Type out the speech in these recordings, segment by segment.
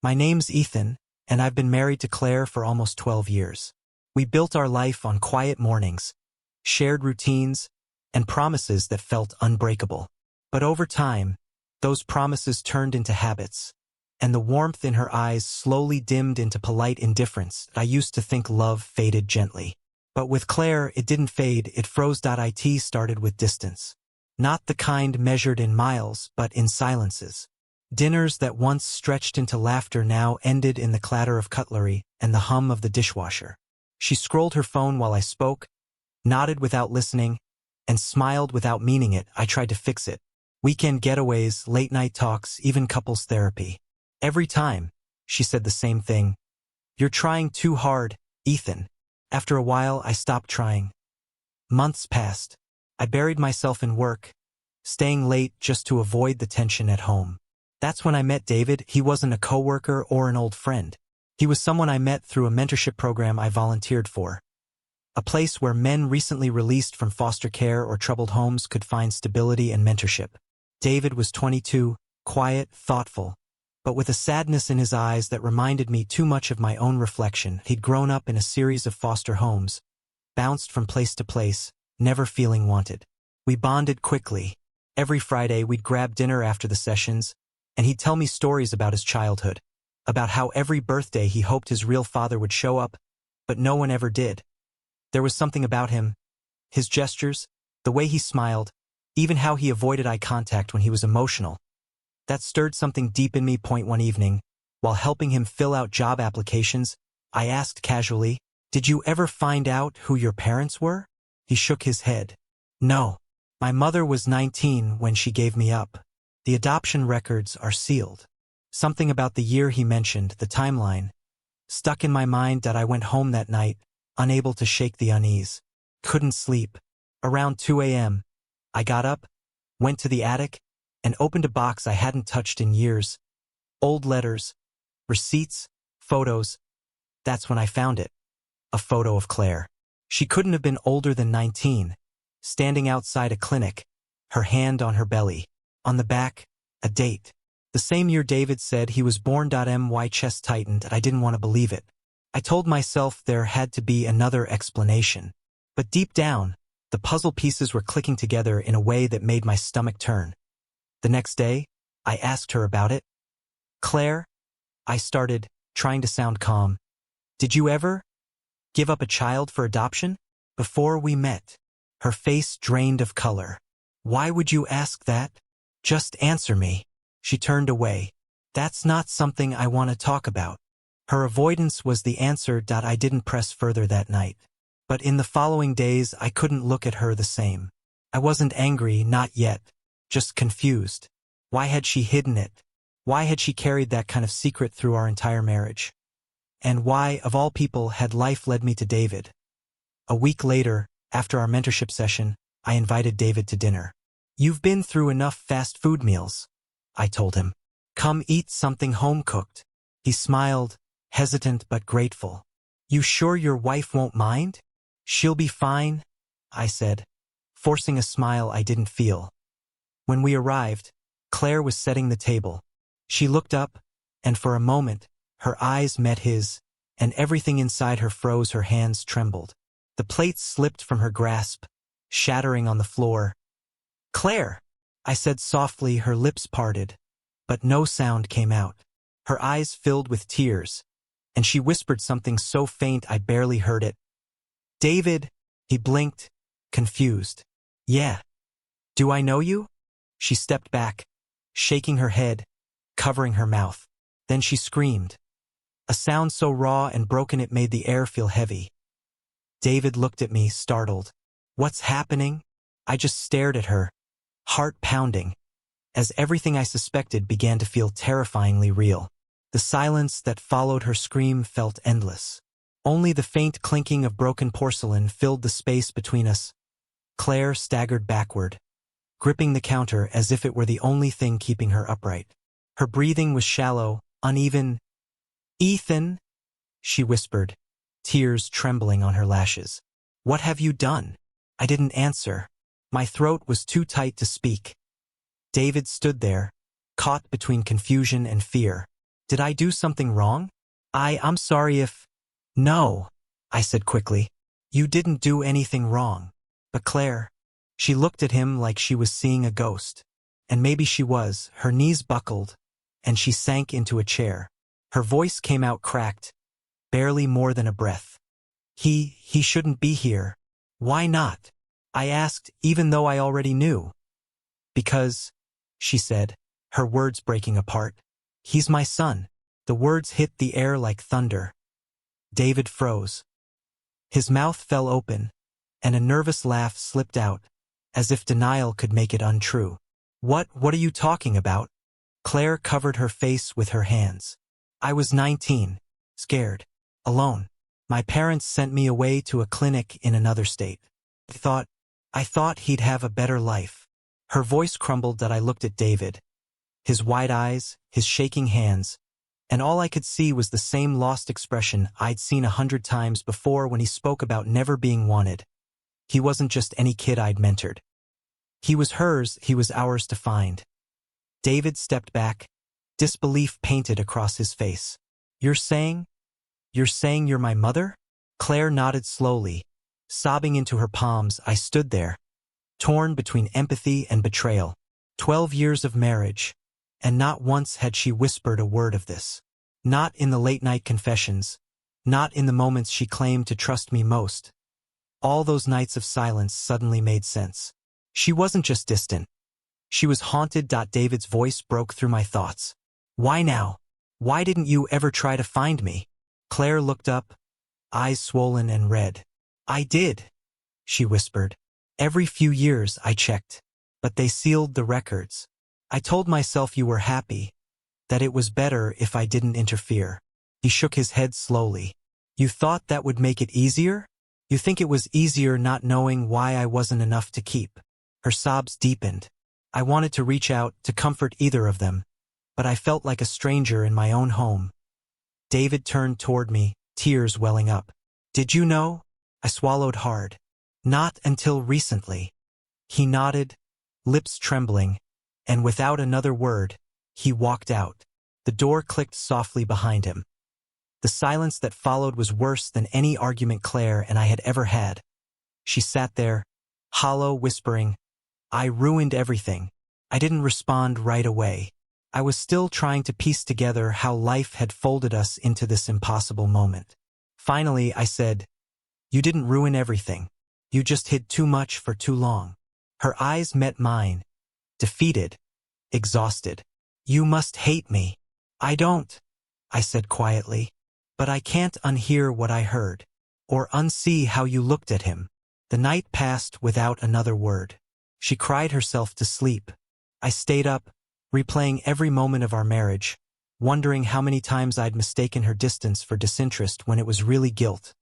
My name's Ethan, and I've been married to Claire for almost 12 years. We built our life on quiet mornings, shared routines, and promises that felt unbreakable. But over time, those promises turned into habits, and the warmth in her eyes slowly dimmed into polite indifference. I used to think love faded gently. But with Claire, it didn't fade, it froze. It started with distance. Not the kind measured in miles, but in silences. Dinners that once stretched into laughter now ended in the clatter of cutlery and the hum of the dishwasher. She scrolled her phone while I spoke, nodded without listening, and smiled without meaning it. I tried to fix it. Weekend getaways, late-night talks, even couples therapy. Every time, she said the same thing. "You're trying too hard, Ethan." After a while, I stopped trying. Months passed. I buried myself in work, staying late just to avoid the tension at home. That's when I met David. He wasn't a coworker or an old friend. He was someone I met through a mentorship program I volunteered for. A place where men recently released from foster care or troubled homes could find stability and mentorship. David was 22, quiet, thoughtful, but with a sadness in his eyes that reminded me too much of my own reflection. He'd grown up in a series of foster homes, bounced from place to place, never feeling wanted. We bonded quickly. Every Friday we'd grab dinner after the sessions, and he'd tell me stories about his childhood, about how every birthday he hoped his real father would show up, but no one ever did. There was something about him, his gestures, the way he smiled, even how he avoided eye contact when he was emotional, that stirred something deep in me. One evening, while helping him fill out job applications, I asked casually, "Did you ever find out who your parents were?" He shook his head. "No. My mother was 19 when she gave me up. The adoption records are sealed." Something about the year he mentioned, the timeline, stuck in my mind. That I went home that night, unable to shake the unease. Couldn't sleep. Around 2 a.m., I got up, went to the attic, and opened a box I hadn't touched in years. Old letters, receipts, photos. That's when I found it. A photo of Claire. She couldn't have been older than 19, standing outside a clinic, her hand on her belly. On the back, a date. The same year David said he was born. My chest tightened, and I didn't want to believe it. I told myself there had to be another explanation. But deep down, the puzzle pieces were clicking together in a way that made my stomach turn. The next day, I asked her about it. "Claire," I started, trying to sound calm, "did you ever give up a child for adoption?" Before we met, her face drained of color. "Why would you ask that? Just answer me." She turned away. "That's not something I want to talk about." Her avoidance was the answer. I didn't press further that night. But in the following days, I couldn't look at her the same. I wasn't angry, not yet, just confused. Why had she hidden it? Why had she carried that kind of secret through our entire marriage? And why, of all people, had life led me to David? A week later, after our mentorship session, I invited David to dinner. "You've been through enough fast food meals," I told him. "Come eat something home-cooked." He smiled, hesitant but grateful. "You sure your wife won't mind?" "She'll be fine," I said, forcing a smile I didn't feel. When we arrived, Claire was setting the table. She looked up, and for a moment, her eyes met his, and everything inside her froze. Her hands trembled. The plates slipped from her grasp, shattering on the floor. "Claire," I said softly. Her lips parted, but no sound came out. Her eyes filled with tears, and she whispered something so faint I barely heard it. "David," he blinked, confused. "Yeah. Do I know you?" She stepped back, shaking her head, covering her mouth. Then she screamed. A sound so raw and broken it made the air feel heavy. David looked at me, startled. "What's happening?" I just stared at her, heart pounding, as everything I suspected began to feel terrifyingly real. The silence that followed her scream felt endless. Only the faint clinking of broken porcelain filled the space between us. Claire staggered backward, gripping the counter as if it were the only thing keeping her upright. Her breathing was shallow, uneven. "Ethan," she whispered, tears trembling on her lashes. "What have you done?" I didn't answer. My throat was too tight to speak. David stood there, caught between confusion and fear. Did I do something wrong? I'm sorry if... No, I said quickly. You didn't do anything wrong. But Claire... She looked at him like she was seeing a ghost. And maybe she was. Her knees buckled, and she sank into a chair. Her voice came out cracked, barely more than a breath. He shouldn't be here. Why not? I asked, even though I already knew. Because, she said, her words breaking apart. He's my son. The words hit the air like thunder. David froze. His mouth fell open, and a nervous laugh slipped out, as if denial could make it untrue. What are you talking about? Claire covered her face with her hands. I was 19, scared, alone. My parents sent me away to a clinic in another state. I thought he'd have a better life. Her voice crumbled that I looked at David. His wide eyes, his shaking hands, and all I could see was the same lost expression I'd seen 100 times before when he spoke about never being wanted. He wasn't just any kid I'd mentored. He was hers, he was ours to find. David stepped back, disbelief painted across his face. You're saying you're my mother? Claire nodded slowly. Sobbing into her palms, I stood there, torn between empathy and betrayal. 12 years of marriage, and not once had she whispered a word of this. Not in the late-night confessions, not in the moments she claimed to trust me most. All those nights of silence suddenly made sense. She wasn't just distant. She was haunted. David's voice broke through my thoughts. Why now? Why didn't you ever try to find me? Claire looked up, eyes swollen and red. I did, she whispered. Every few years I checked, but they sealed the records. I told myself you were happy, that it was better if I didn't interfere. He shook his head slowly. You thought that would make it easier? You think it was easier not knowing why I wasn't enough to keep? Her sobs deepened. I wanted to reach out, to comfort either of them, but I felt like a stranger in my own home. David turned toward me, tears welling up. Did you know? I swallowed hard. Not until recently. He nodded, lips trembling, and without another word, he walked out. The door clicked softly behind him. The silence that followed was worse than any argument Claire and I had ever had. She sat there, hollow, whispering, I ruined everything. I didn't respond right away. I was still trying to piece together how life had folded us into this impossible moment. Finally, I said, You didn't ruin everything. You just hid too much for too long. Her eyes met mine, defeated, exhausted. You must hate me. I don't, I said quietly. But I can't unhear what I heard, or unsee how you looked at him. The night passed without another word. She cried herself to sleep. I stayed up, replaying every moment of our marriage, wondering how many times I'd mistaken her distance for disinterest when it was really guilt.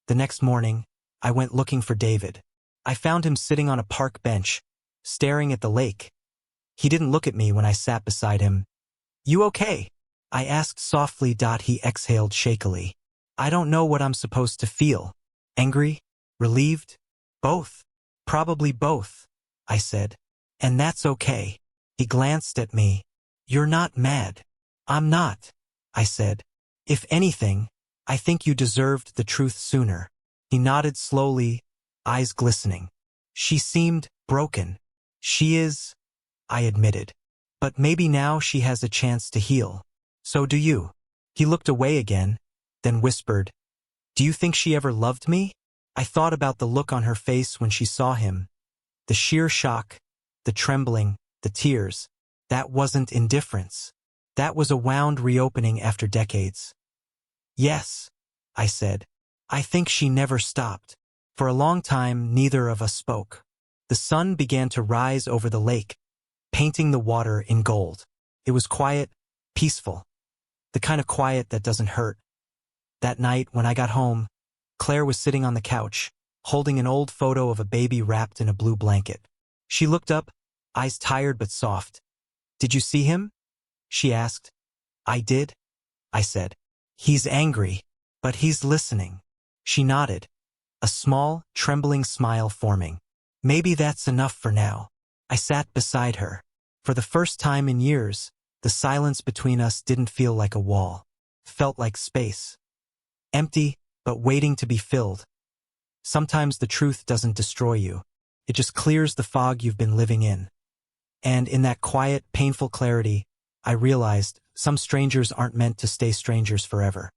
The next morning, I went looking for David. I found him sitting on a park bench, staring at the lake. He didn't look at me when I sat beside him. You okay? I asked softly. He exhaled shakily. I don't know what I'm supposed to feel. Angry? Relieved? Both. Probably both, I said. And that's okay. He glanced at me. You're not mad. I'm not, I said. If anything, I think you deserved the truth sooner. He nodded slowly, eyes glistening. She seemed broken. She is, I admitted. But maybe now she has a chance to heal. So do you. He looked away again, then whispered, Do you think she ever loved me? I thought about the look on her face when she saw him. The sheer shock, the trembling, the tears. That wasn't indifference. That was a wound reopening after decades. Yes, I said. I think she never stopped. For a long time, neither of us spoke. The sun began to rise over the lake, painting the water in gold. It was quiet, peaceful. The kind of quiet that doesn't hurt. That night, when I got home, Claire was sitting on the couch, holding an old photo of a baby wrapped in a blue blanket. She looked up, eyes tired but soft. Did you see him? She asked. I did, I said. He's angry, but he's listening. She nodded, a small, trembling smile forming. Maybe that's enough for now. I sat beside her. For the first time in years, The silence between us didn't feel like a wall. It felt like space. Empty, but waiting to be filled. Sometimes the truth doesn't destroy you. It just clears the fog you've been living in. And in that quiet, painful clarity, I realized some strangers aren't meant to stay strangers forever.